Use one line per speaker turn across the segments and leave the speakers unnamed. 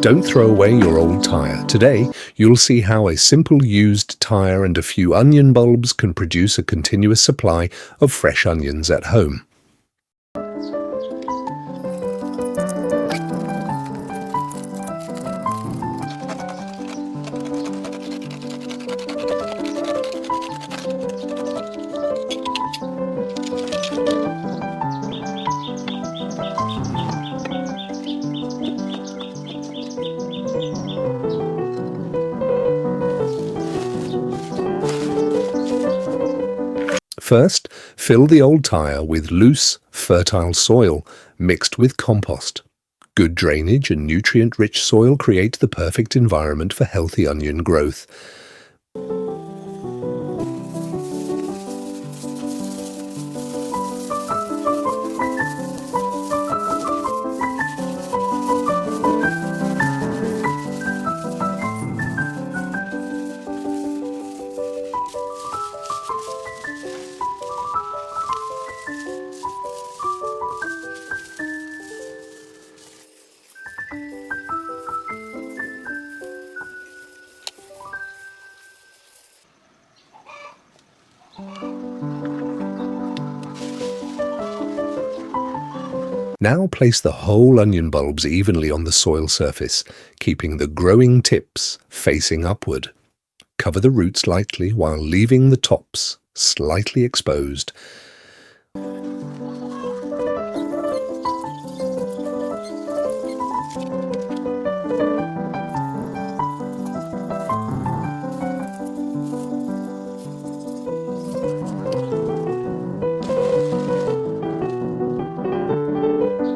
Don't throw away your old tire. Today, you'll see how a simple used tire and a few onion bulbs can produce a continuous supply of fresh onions at home. First, fill the old tire with loose, fertile soil mixed with compost. Good drainage and nutrient-rich soil create the perfect environment for healthy onion growth. Now place the whole onion bulbs evenly on the soil surface, keeping the growing tips facing upward. Cover the roots lightly while leaving the tops slightly exposed.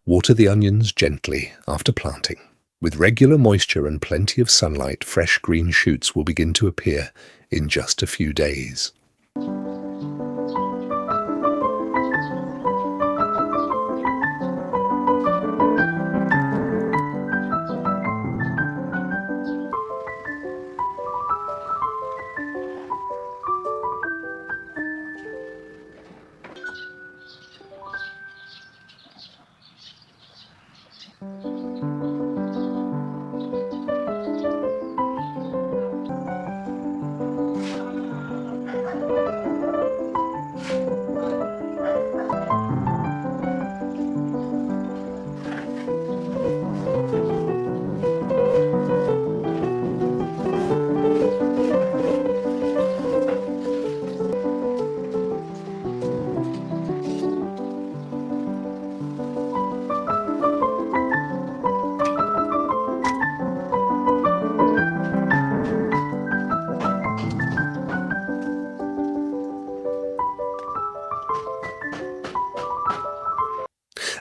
Water the onions gently after planting. With regular moisture and plenty of sunlight, fresh green shoots will begin to appear in just a few days.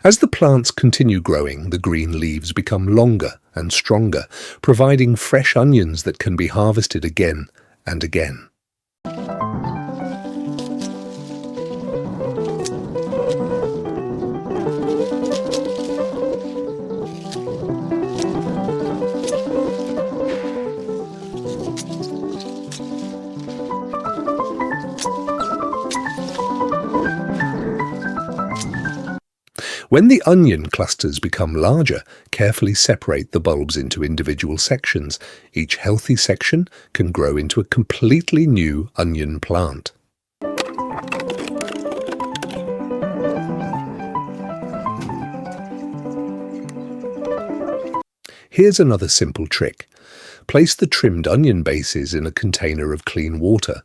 As the plants continue growing, the green leaves become longer and stronger, providing fresh onions that can be harvested again and again. When the onion clusters become larger, carefully separate the bulbs into individual sections. Each healthy section can grow into a completely new onion plant. Here's another simple trick. Place the trimmed onion bases in a container of clean water.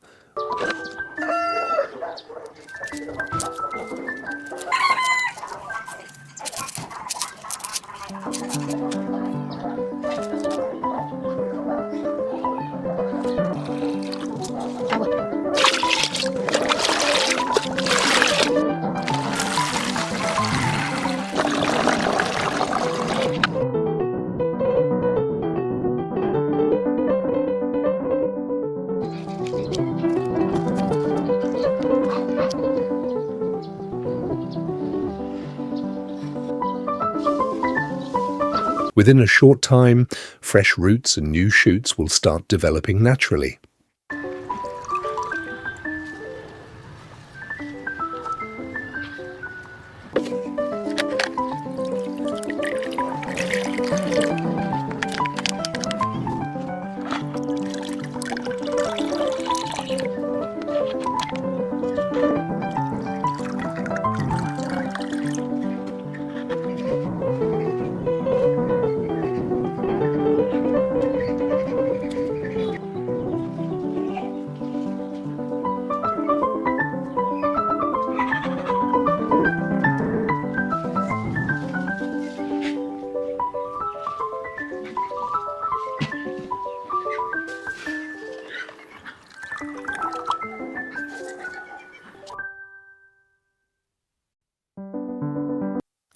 Within a short time, fresh roots and new shoots will start developing naturally.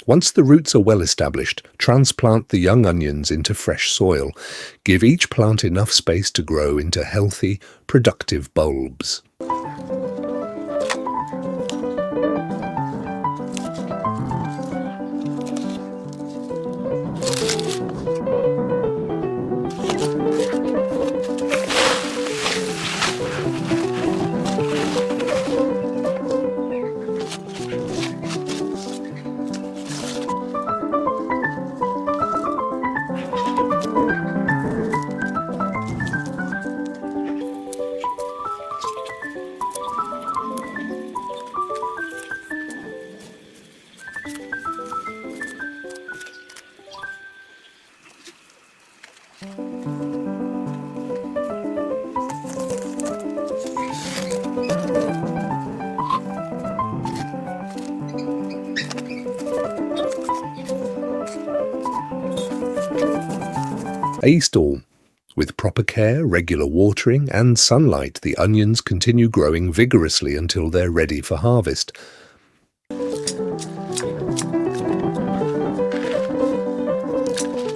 Once the roots are well established, transplant the young onions into fresh soil. Give each plant enough space to grow into healthy, productive bulbs. A stall. With proper care, regular watering, and sunlight, the onions continue growing vigorously until they're ready for harvest.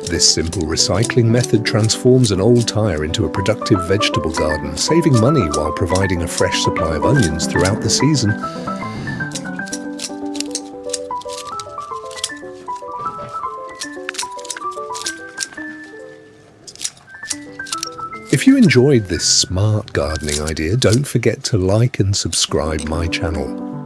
This simple recycling method transforms an old tire into a productive vegetable garden, saving money while providing a fresh supply of onions throughout the season. If you enjoyed this smart gardening idea, don't forget to like and subscribe my channel.